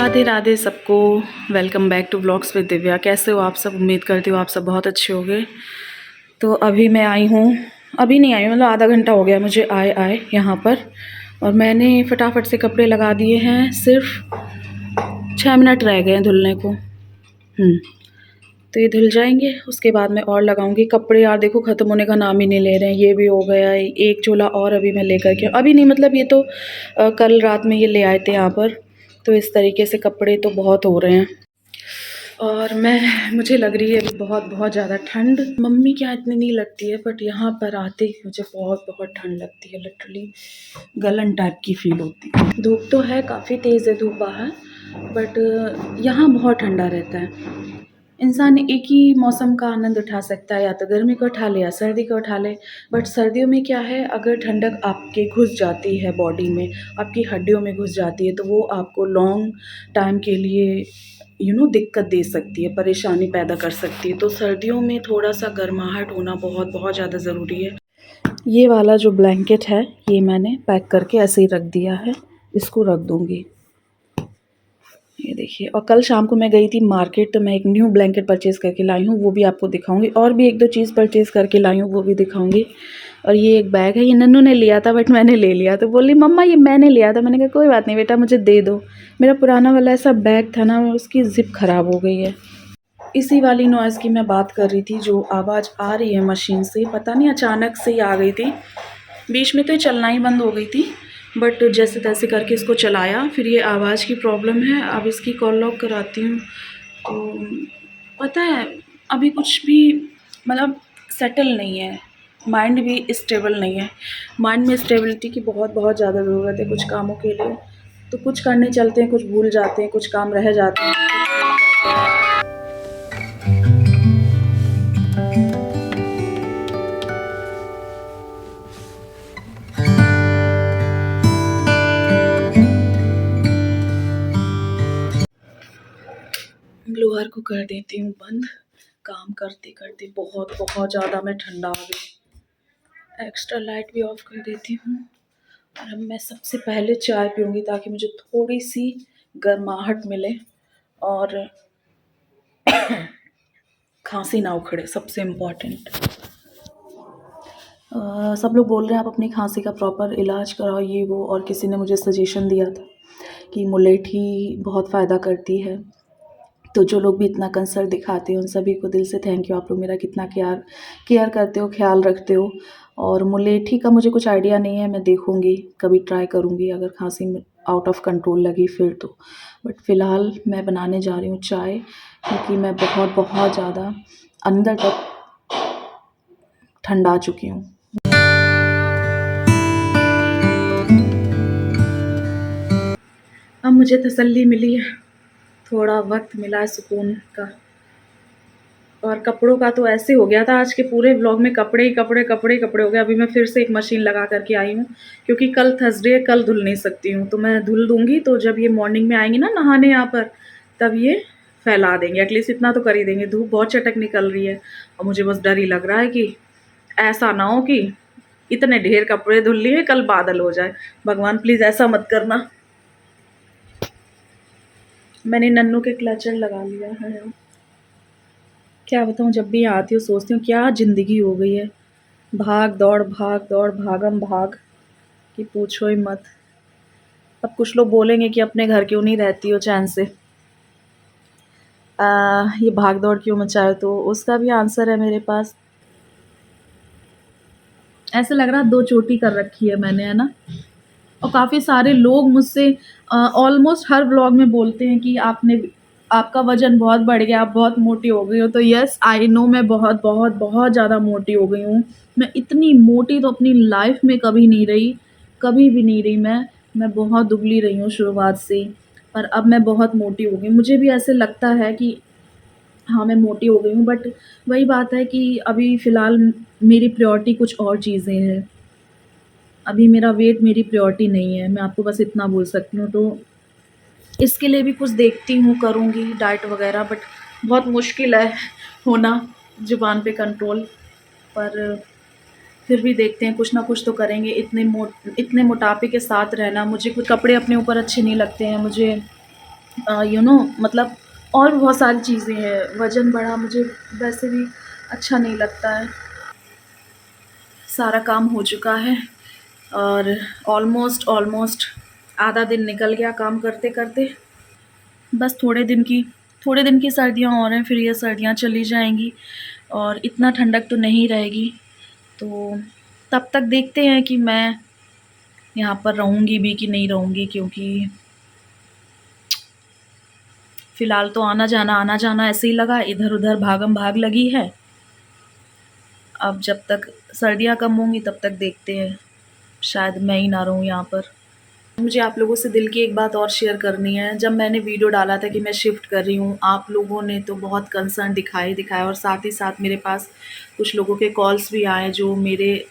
राधे राधे सबको। Welcome back to blogs with Divya. कैसे हो आप सब? उम्मीद करती हूँ आप सब बहुत अच्छे होंगे। तो अभी मैं आई हूँ, अभी नहीं आई हूँ, मतलब आधा घंटा हो गया मुझे आए यहाँ पर। और मैंने फटाफट से कपड़े लगा दिए हैं, सिर्फ 6 मिनट रह गए हैं धुलने को। तो ये धुल जाएंगे, उसके बाद मैं और लगाऊंगी कपड़े। यार देखो, ख़त्म होने का नाम ही नहीं ले रहे हैं। ये भी हो गया है, एक चोला और अभी मैं लेकर के, अभी नहीं मतलब ये तो कल रात में ये ले आए थे यहाँ पर। तो इस तरीके से कपड़े तो बहुत हो रहे हैं। और मुझे लग रही है बहुत बहुत ज़्यादा ठंड। मम्मी क्या इतनी नहीं लगती है, बट यहाँ पर आते ही मुझे बहुत बहुत ठंड लगती है। लिटरली गलन टाइप की फील होती है। धूप तो है, काफ़ी तेज़ है धूप बाहर, बट यहाँ बहुत ठंडा रहता है। इंसान एक ही मौसम का आनंद उठा सकता है, या तो गर्मी को उठा ले या सर्दी को उठा ले। बट सर्दियों में क्या है, अगर ठंडक आपके घुस जाती है बॉडी में, आपकी हड्डियों में घुस जाती है, तो वो आपको लॉन्ग टाइम के लिए दिक्कत दे सकती है, परेशानी पैदा कर सकती है। तो सर्दियों में थोड़ा सा गर्माहट होना बहुत बहुत ज़्यादा ज़रूरी है। ये वाला जो ब्लैंकेट है, ये मैंने पैक करके ऐसे ही रख दिया है, इसको रख दूँगी। ये देखिए। और कल शाम को मैं गई थी मार्केट, तो मैं एक न्यू ब्लैंकेट परचेज़ करके लाई हूँ, वो भी आपको दिखाऊंगी। और भी एक दो चीज़ परचेज़ करके लाई हूँ, वो भी दिखाऊंगी। और ये एक बैग है, ये नन्नू ने लिया था बट मैंने ले लिया, तो बोली मम्मा ये मैंने लिया था। मैंने कहा कोई बात नहीं बेटा, मुझे दे दो। मेरा पुराना वाला ऐसा बैग था ना, उसकी ज़िप ख़राब हो गई है। इसी वाली नॉइज़ की मैं बात कर रही थी, जो आवाज़ आ रही है मशीन से, पता नहीं अचानक से ही आ गई थी। बीच में तो ये चलना ही बंद हो गई थी, बट जैसे तैसे करके इसको चलाया। फिर ये आवाज़ की प्रॉब्लम है। अब इसकी कॉल लॉक कराती हूँ। तो पता है, अभी कुछ भी मतलब सेटल नहीं है, माइंड भी स्टेबल नहीं है। माइंड में स्टेबिलिटी की बहुत बहुत ज़्यादा ज़रूरत है कुछ कामों के लिए। तो कुछ करने चलते हैं, कुछ भूल जाते हैं, कुछ काम रह जाते हैं। ब्लोअर को कर देती हूँ बंद। काम करते करते बहुत बहुत ज़्यादा मैं ठंडा आ गई। एक्स्ट्रा लाइट भी ऑफ कर देती हूँ। और अब मैं सबसे पहले चाय पीऊँगी, ताकि मुझे थोड़ी सी गर्माहट मिले और खांसी ना उखड़े, सबसे इम्पॉर्टेंट। सब लोग बोल रहे हैं आप अपनी खांसी का प्रॉपर इलाज कराओ, ये वो। और किसी ने मुझे सजेशन दिया था कि मुलेठी बहुत फ़ायदा करती है। तो जो लोग भी इतना कंसर्न दिखाते हैं, उन सभी को दिल से थैंक यू। आप लोग मेरा कितना केयर करते हो, ख़्याल रखते हो। और मुलेठी का मुझे कुछ आइडिया नहीं है, मैं देखूँगी, कभी ट्राई करूँगी, अगर खांसी में आउट ऑफ कंट्रोल लगी फिर तो। बट फ़िलहाल मैं बनाने जा रही हूँ चाय, क्योंकि मैं बहुत बहुत ज़्यादा अंदर तक ठंडा चुकी हूँ। अब मुझे तसल्ली मिली है, थोड़ा वक्त मिला है सुकून का। और कपड़ों का तो ऐसे हो गया था, आज के पूरे व्लॉग में कपड़े ही कपड़े कपड़े कपड़े हो गए। अभी मैं फिर से एक मशीन लगा करके आई हूँ, क्योंकि कल थर्सडे है, कल धुल नहीं सकती हूँ। तो मैं धुल दूँगी, तो जब ये मॉर्निंग में आएंगी ना नहाने यहाँ पर, तब ये फैला देंगे। एटलीस्ट इतना तो कर ही देंगे। धूप बहुत चटक निकल रही है, और मुझे बस डर ही लग रहा है कि ऐसा ना हो कि इतने ढेर कपड़े धुल लिए, कल बादल हो जाए। भगवान प्लीज़ ऐसा मत करना। मैंने नन्नू के क्लचर लगा लिया है। क्या बताऊँ, जब भी आती हूँ सोचती हूँ क्या ज़िंदगी हो गई है। भाग दौड़ भागम भाग कि पूछो ही मत। अब कुछ लोग बोलेंगे कि अपने घर क्यों नहीं रहती हो चैन से, ये भाग दौड़ क्यों मचाए। तो उसका भी आंसर है मेरे पास। ऐसे लग रहा 2 चोटी कर रखी है मैंने, है ना। और काफ़ी सारे लोग मुझसे ऑलमोस्ट हर व्लॉग में बोलते हैं कि आपका वज़न बहुत बढ़ गया, आप बहुत मोटी हो गई हो। तो यस आई नो, मैं बहुत बहुत बहुत ज़्यादा मोटी हो गई हूँ। मैं इतनी मोटी तो अपनी लाइफ में कभी नहीं रही, कभी भी नहीं रही। मैं बहुत दुबली रही हूँ शुरुआत से ही, पर अब मैं बहुत मोटी हो गई। मुझे भी ऐसे लगता है कि हाँ, मैं मोटी हो गई हूँ, बट वही बात है कि अभी फ़िलहाल मेरी प्रायोरिटी कुछ और चीज़ें हैं। अभी मेरा वेट मेरी प्रायोरिटी नहीं है, मैं आपको बस इतना बोल सकती हूँ। तो इसके लिए भी कुछ देखती हूँ, करूँगी डाइट वग़ैरह, बट बहुत मुश्किल है होना ज़ुबान पे कंट्रोल। पर फिर भी देखते हैं, कुछ ना कुछ तो करेंगे। इतने मोटापे के साथ रहना, मुझे कुछ कपड़े अपने ऊपर अच्छे नहीं लगते हैं। मुझे मतलब और भी बहुत सारी चीज़ें हैं। वज़न बढ़ा, मुझे वैसे भी अच्छा नहीं लगता है। सारा काम हो चुका है और ऑलमोस्ट आधा दिन निकल गया काम करते करते। बस थोड़े दिन की सर्दियाँ और हैं, फिर ये सर्दियाँ चली जाएंगी और इतना ठंडक तो नहीं रहेगी। तो तब तक देखते हैं कि मैं यहाँ पर रहूँगी भी कि नहीं रहूँगी, क्योंकि फ़िलहाल तो आना जाना ऐसे ही लगा, इधर उधर भागम भाग लगी है। अब जब तक सर्दियाँ कम होंगी तब तक देखते हैं, शायद मैं ही ना रहूँ यहाँ पर। मुझे आप लोगों से दिल की एक बात और शेयर करनी है। जब मैंने वीडियो डाला था कि मैं शिफ्ट कर रही हूँ, आप लोगों ने तो बहुत कंसर्न दिखाया और साथ ही साथ मेरे पास कुछ लोगों के कॉल्स भी आए जो मेरे,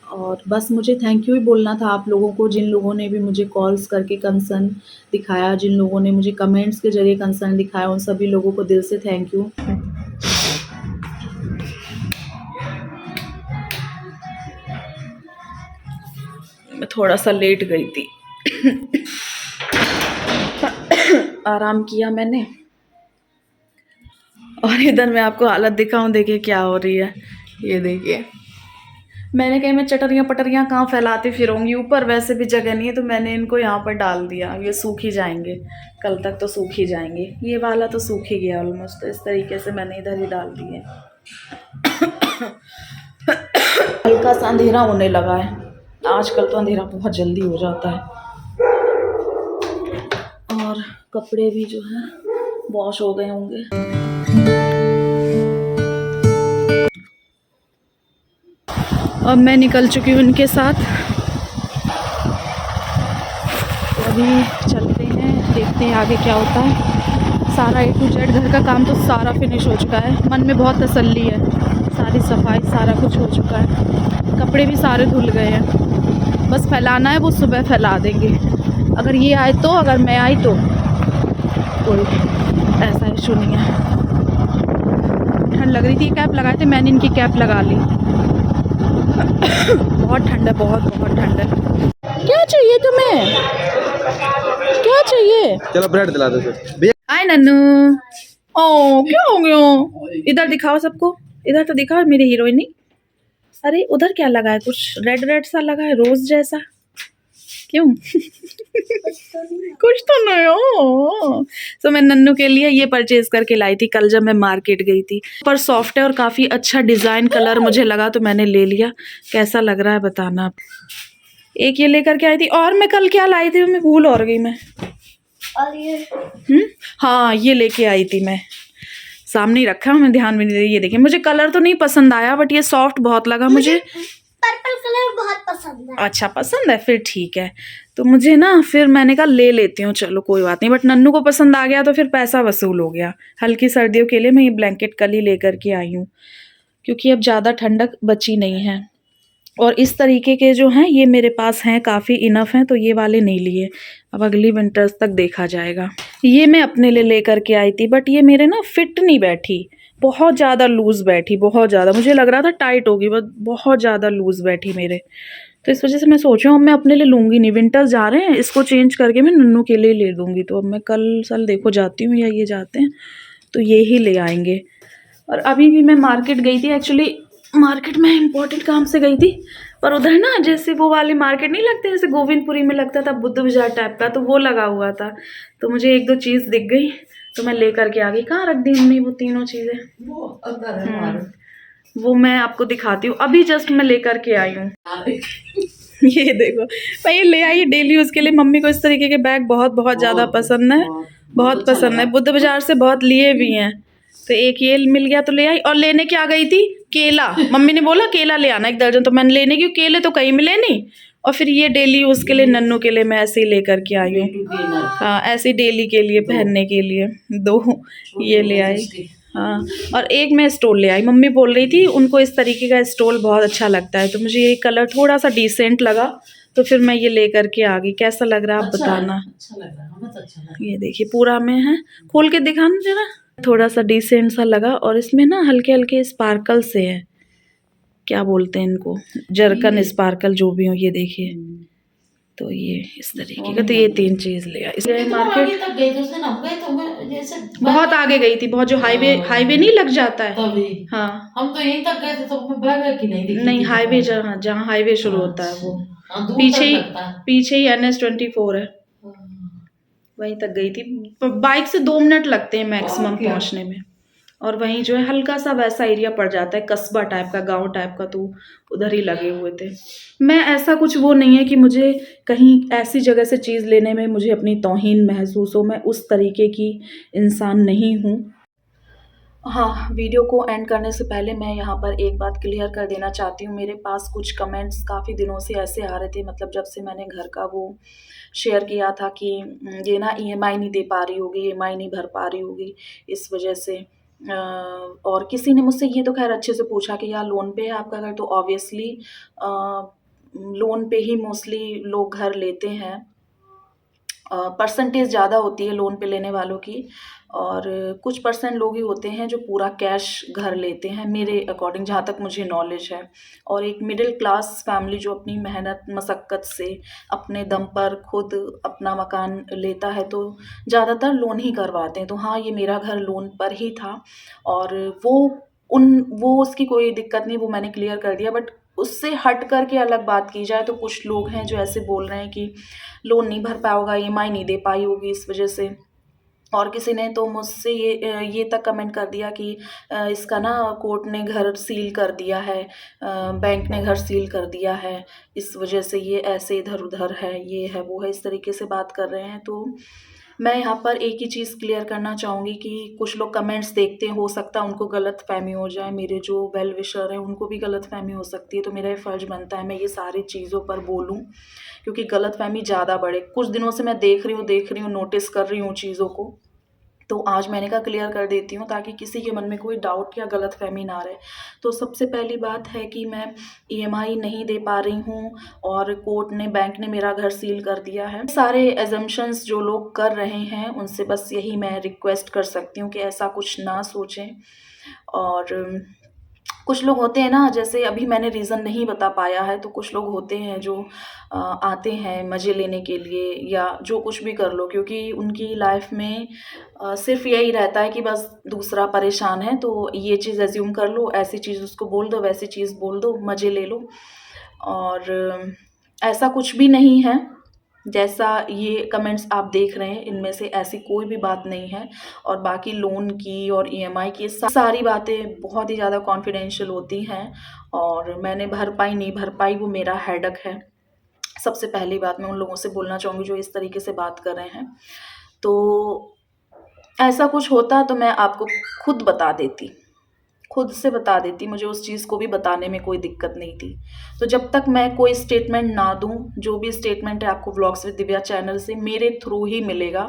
और बस मुझे थैंक यू ही बोलना था आप लोगों को, जिन लोगों ने भी मुझे कॉल्स करके कंसर्न दिखाया, जिन लोगों ने मुझे कमेंट्स के ज़रिए कंसर्न दिखाया, उन सभी लोगों को दिल से थैंक यू। मैं थोड़ा सा लेट गई थी आराम किया मैंने। और इधर मैं आपको हालत दिखाऊं, देखिए क्या हो रही है। ये देखिए, मैंने कहा मैं चटरियाँ पटरियाँ कहाँ फैलाती फिरूंगी, ऊपर वैसे भी जगह नहीं है तो मैंने इनको यहाँ पर डाल दिया। ये सूख ही जाएंगे, कल तक तो सूख ही जाएंगे। ये वाला तो सूख ही गया ऑलमोस्ट, तो इस तरीके से मैंने इधर ही डाल दिए। हल्का सा अंधेरा होने लगा है, आजकल तो अंधेरा बहुत जल्दी हो जाता है। और कपड़े भी जो है वॉश हो गए होंगे। अब मैं निकल चुकी हूँ उनके साथ, तो अभी चलते हैं, देखते हैं आगे क्या होता है। सारा A to Z घर का काम तो सारा फिनिश हो चुका है, मन में बहुत तसल्ली है। सारी सफाई सारा कुछ हो चुका है, कपड़े भी सारे धुल गए हैं, बस फैलाना है, वो सुबह फैला देंगे। अगर ये आए तो, अगर मैं आई तो कोई ऐसा इशू नहीं है। ठंड लग रही थी, कैप लगाए थे मैंने, इनकी कैप लगा ली। बहुत ठंड है, बहुत ठंड है। क्या चाहिए तुम्हें, क्या चाहिए? चलो ब्रेड दिला दो फिर। हाय नन्नू। ओ क्या हो गया, इधर दिखाओ सबको, इधर तो दिखाओ मेरी हीरोइनी। अरे उधर क्या लगा है, कुछ रेड रेड सा लगा है, रोज जैसा, क्यों? कुछ तो नहीं हो। तो मैं नन्नू के लिए ये परचेज करके लाई थी कल जब मैं मार्केट गई थी। पर सॉफ्ट है और काफ़ी अच्छा डिज़ाइन कलर मुझे लगा तो मैंने ले लिया। कैसा लग रहा है बताना आप। एक ये लेकर के आई थी, और मैं कल क्या लाई थी मैं भूल और गई मैं। और ये हाँ ये लेके आई थी मैं, सामने ही रखा हूँ मैं, ध्यान भी नहीं दे। ये देखिए, मुझे कलर तो नहीं पसंद आया बट ये सॉफ्ट बहुत लगा मुझे। पर्पल कलर बहुत पसंद है। अच्छा पसंद है, फिर ठीक है। तो मुझे ना, फिर मैंने कहा ले लेती हूँ, चलो कोई बात नहीं। बट नन्नू को पसंद आ गया तो फिर पैसा वसूल हो गया। हल्की सर्दियों के लिए मैं ये ब्लैंकेट कल ही लेकर के आई हूँ, क्योंकि अब ज़्यादा ठंडक बची नहीं है। और इस तरीके के जो हैं ये मेरे पास हैं, काफ़ी इनफ हैं, तो ये वाले नहीं लिए। अब अगली विंटर्स तक देखा जाएगा। ये मैं अपने लिए लेकर के आई थी बट ये मेरे ना फिट नहीं बैठी, बहुत ज़्यादा लूज़ बैठी, बहुत ज़्यादा। मुझे लग रहा था टाइट होगी बट बहुत ज़्यादा लूज़ बैठी मेरे। तो इस वजह से मैं सोच रही हूँ अब मैं अपने लिए लूँगी नहीं, विंटर्स जा रहे हैं, इसको चेंज करके मैं नन्नू के लिए ले लूँगी। तो अब मैं कल साल देखो जाती हूँ या ये जाते हैं तो ये ही ले आएंगे। और अभी भी मैं मार्केट गई थी, एक्चुअली मार्केट में इम्पोर्टेंट काम से गई थी, पर उधर ना जैसे वो वाले मार्केट नहीं लगते जैसे गोविंदपुरी में लगता था बुद्ध बाजार टाइप का, तो वो लगा हुआ था। तो मुझे एक दो चीज़ दिख गई तो मैं लेकर के आ गई। कहाँ रख दी हमने वो तीनों चीज़ें? वो मैं आपको दिखाती हूँ, अभी जस्ट मैं लेकर के आई हूँ। ये देखो, मैं ये ले आई डेली यूज़ के लिए। मम्मी को इस तरीके के बैग बहुत ज़्यादा पसंद है, बहुत पसंद है। बुद्ध बाजार से बहुत लिए भी हैं, तो एक ये मिल गया तो ले आई। और लेने क्या गई थी, केला। मम्मी ने बोला केला ले आना 1 दर्जन, तो मैंने लेने क्यों, केले तो कहीं मिले नहीं। और फिर ये डेली यूज़ के लिए नन्नू के लिए मैं ऐसे ही लेकर के आई हूँ। हाँ ऐसे डेली के लिए पहनने के लिए 2 ये ले आई। हाँ, और एक मैं स्टोल ले आई। मम्मी बोल रही थी उनको इस तरीके का स्टोल बहुत अच्छा लगता है, तो मुझे ये कलर थोड़ा सा डिसेंट लगा तो फिर मैं ये लेकर के आ गई। कैसा लग रहा है आप बताना। अच्छा लग रहा है, अच्छा लग ये देखिए पूरा में है, खोल के दिखाना जरा। थोड़ा सा डिसेंट सा लगा और इसमें ना हल्के हल्के स्पार्कल से है, क्या बोलते हैं इनको, जरकन स्पार्कल जो भी हो, ये देखिए। तो ये इस तरीके वो का, तो नहीं ये लगी। 3 चीज़ लिया। इसलिए कितना मार्केट आगे तक गए थे उस दिन हम गए तो मैं जैसे बहुत आगे गई थी, बहुत जो हाईवे हाईवे नहीं लग जाता है, तभी हाँ, हम तो यहीं तक गए थे तो मैं बैग की नहीं दिखी नहीं थी हाईवे दुकान। जहाँ जहाँ हाईवे शुरू होता है वो अच्छा, हाँ दूर पीछे तक ही लगता है। पीछे ही NH24 है, वहीं तक गई थी। बाइक से 2 मिनट लगते हैं मैक्सिमम और क्या? पहुंचने में। और वहीं जो है हल्का सा वैसा एरिया पड़ जाता है, कस्बा टाइप का, गांव टाइप का, तो उधर ही लगे हुए थे। मैं ऐसा कुछ वो नहीं है कि मुझे कहीं ऐसी जगह से चीज़ लेने में मुझे अपनी तौहीन महसूस हो, मैं उस तरीके की इंसान नहीं हूँ। हाँ, वीडियो को एंड करने से पहले मैं यहाँ पर एक बात क्लियर कर देना चाहती हूँ। मेरे पास कुछ कमेंट्स काफ़ी दिनों से ऐसे आ रहे थे, मतलब जब से मैंने घर का वो शेयर किया था कि ये ना ईएमआई नहीं दे पा रही होगी, ईएमआई नहीं भर पा रही होगी, इस वजह से। और किसी ने मुझसे ये तो खैर अच्छे से पूछा कि यार लोन पे है आपका घर, तो ऑब्वियसली लोन पे ही मोस्टली लोग घर लेते हैं। परसेंटेज ज़्यादा होती है लोन पे लेने वालों की, और कुछ परसेंट लोग ही होते हैं जो पूरा कैश घर लेते हैं, मेरे अकॉर्डिंग जहाँ तक मुझे नॉलेज है। और एक मिडिल क्लास फैमिली जो अपनी मेहनत मशक्क़त से अपने दम पर खुद अपना मकान लेता है, तो ज़्यादातर लोन ही करवाते हैं। तो हाँ, ये मेरा घर लोन पर ही था, और वो उसकी कोई दिक्कत नहीं, वो मैंने क्लियर कर दिया। बट उससे हट कर के अलग बात की जाए तो कुछ लोग हैं जो ऐसे बोल रहे हैं कि लोन नहीं भर पाया होगा, ईएमआई नहीं दे पाई होगी इस वजह से। और किसी ने तो मुझसे ये तक कमेंट कर दिया कि इसका ना कोर्ट ने घर सील कर दिया है, बैंक ने घर सील कर दिया है, इस वजह से ये ऐसे इधर-उधर है, ये है, वो है, इस तरीके से बात कर रहे हैं। तो मैं यहाँ पर एक ही चीज़ क्लियर करना चाहूँगी कि कुछ लोग कमेंट्स देखते हैं, हो सकता है उनको गलतफ़हमी हो जाए, मेरे जो वेल विशर हैं उनको भी गलतफ़हमी हो सकती है, तो मेरा ये फ़र्ज़ बनता है मैं ये सारी चीज़ों पर बोलूँ, क्योंकि गलतफ़हमी ज़्यादा बढ़े। कुछ दिनों से मैं देख रही हूँ, नोटिस कर रही हूँ चीज़ों को, तो आज मैंने कहा क्लियर कर देती हूँ ताकि किसी के मन में कोई डाउट या गलतफ़हमी ना रहे। तो सबसे पहली बात है कि मैं ईएमआई नहीं दे पा रही हूँ और कोर्ट ने, बैंक ने मेरा घर सील कर दिया है। सारे अज़म्पशन्स जो लोग कर रहे हैं उनसे बस यही मैं रिक्वेस्ट कर सकती हूँ कि ऐसा कुछ ना सोचें। और कुछ लोग होते हैं ना, जैसे अभी मैंने रीज़न नहीं बता पाया है, तो कुछ लोग होते हैं जो आते हैं मज़े लेने के लिए या जो कुछ भी कर लो, क्योंकि उनकी लाइफ़ में सिर्फ़ यही रहता है कि बस दूसरा परेशान है तो ये चीज़ अज़्यूम कर लो, ऐसी चीज़ उसको बोल दो, वैसी चीज़ बोल दो, मज़े ले लो। और ऐसा कुछ भी नहीं है। जैसा ये कमेंट्स आप देख रहे हैं, इनमें से ऐसी कोई भी बात नहीं है। और बाकी लोन की और ईएमआई की सारी बातें बहुत ही ज़्यादा कॉन्फिडेंशियल होती हैं, और मैंने भर पाई, नहीं भर पाई, वो मेरा हेडेक है। सबसे पहली बात मैं उन लोगों से बोलना चाहूँगी जो इस तरीके से बात कर रहे हैं। तो ऐसा कुछ होता तो मैं आपको खुद बता देती। खुद से बता देती, मुझे उस चीज़ को भी बताने में कोई दिक्कत नहीं थी। तो जब तक मैं कोई स्टेटमेंट ना दूँ, जो भी स्टेटमेंट है आपको व्लॉग्स विद दिव्या चैनल से मेरे थ्रू ही मिलेगा,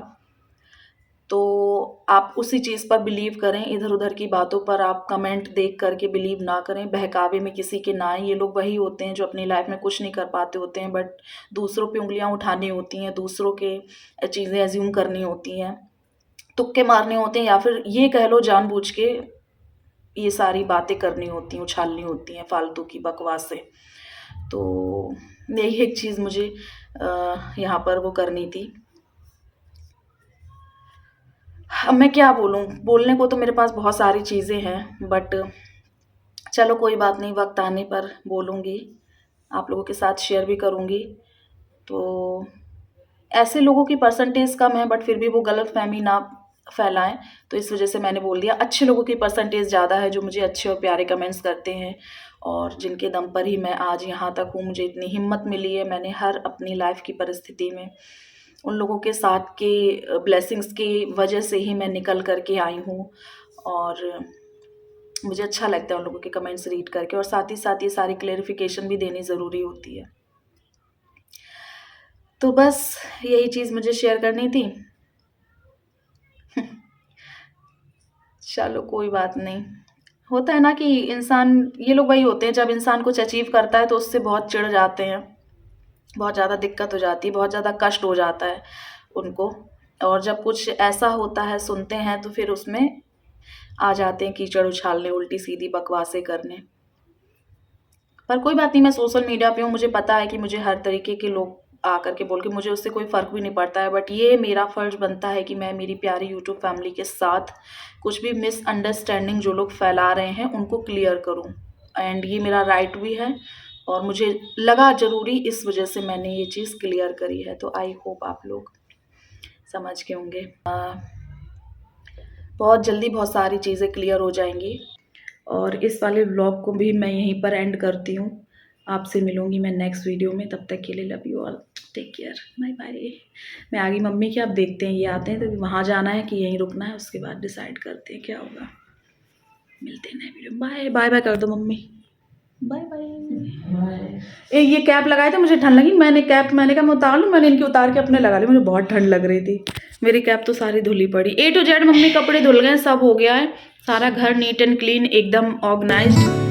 तो आप उसी चीज़ पर बिलीव करें, इधर-उधर की बातों पर आप कमेंट देख कर के बिलीव ना करें, बहकावे में किसी के ना आएँ। ये लोग वही होते हैं जो अपनी लाइफ़ में कुछ नहीं कर पाते होते हैं, बट दूसरों पे उँगलियाँ उठानी होती हैं, दूसरों के चीज़ें अज़्यूम करनी होती हैं, तुक्के मारने होते हैं, या फिर ये कह लो जानबूझ के ये सारी बातें करनी होती हैं, उछालनी होती हैं फालतू की बकवासें। तो यही एक चीज़ मुझे यहाँ पर वो करनी थी। अब मैं क्या बोलूँ? बोलने को तो मेरे पास बहुत सारी चीज़ें हैं, बट चलो कोई बात नहीं, वक़्त आने पर बोलूँगी, आप लोगों के साथ शेयर भी करूँगी। तो ऐसे लोगों की परसेंटेज कम है, बट फिर भी वो गलतफ़हमी ना फैलाएँ, तो इस वज़ह से मैंने बोल दिया। अच्छे लोगों की परसेंटेज ज़्यादा है जो मुझे अच्छे और प्यारे कमेंट्स करते हैं, और जिनके दम पर ही मैं आज यहाँ तक हूँ, मुझे इतनी हिम्मत मिली है। मैंने हर अपनी लाइफ़ की परिस्थिति में उन लोगों के साथ के ब्लेसिंग्स की वज़ह से ही मैं निकल कर के आई हूँ, और मुझे अच्छा लगता है उन लोगों के कमेंट्स रीड करके, और साथ ही साथ ये सारी क्लैरिफ़िकेशन भी देनी ज़रूरी होती है। तो बस यही चीज़ मुझे शेयर करनी थी। चलो कोई बात नहीं। होता है ना कि इंसान, ये लोग वही होते हैं जब इंसान कुछ अचीव करता है तो उससे बहुत चिढ़ जाते हैं, बहुत ज़्यादा दिक्कत हो जाती है, बहुत ज़्यादा कष्ट हो जाता है उनको, और जब कुछ ऐसा होता है सुनते हैं तो फिर उसमें आ जाते हैं कीचड़ उछालने, उल्टी-सीधी बकवासें करने। पर कोई बात नहीं, मैं सोशल मीडिया पे हूँ, मुझे पता है कि मुझे हर तरीके के लोग आ करके बोल के, मुझे उससे कोई फ़र्क भी नहीं पड़ता है, बट ये मेरा फ़र्ज़ बनता है कि मैं मेरी प्यारी यूट्यूब फैमिली के साथ कुछ भी मिसअंडरस्टैंडिंग जो लोग फैला रहे हैं उनको क्लियर करूं, एंड ये मेरा राइट भी है और मुझे लगा ज़रूरी, इस वजह से मैंने ये चीज़ क्लियर करी है। तो आई होप आप लोग समझ गए होंगे। बहुत जल्दी बहुत सारी चीज़ें क्लियर हो जाएंगी और इस वाले व्लॉग को भी मैं यहीं पर एंड करती हूँ। आपसे मिलूंगी मैं नेक्स्ट वीडियो में, तब तक के लिए love you all, take care, bye bye. मैं आ गई मम्मी के, आप देखते हैं ये आते हैं तो वहाँ जाना है कि यहीं रुकना है, उसके बाद डिसाइड करते हैं क्या होगा। मिलते हैं नए वीडियो, बाय बाय बाय कर दो मम्मी, बाय बाय। ये कैप लगाए थे, मुझे ठंड लगी, मैंने कैप, मैंने कहा मैं उतार लूँ, मैंने इनकी उतार के अपने लगा ली, मुझे बहुत ठंड लग रही थी। मेरी कैप तो सारी धुली पड़ी, A to Z मम्मी कपड़े धुल गए, सब हो गया है, सारा घर नीट एंड क्लीन, एकदम ऑर्गेनाइज्ड।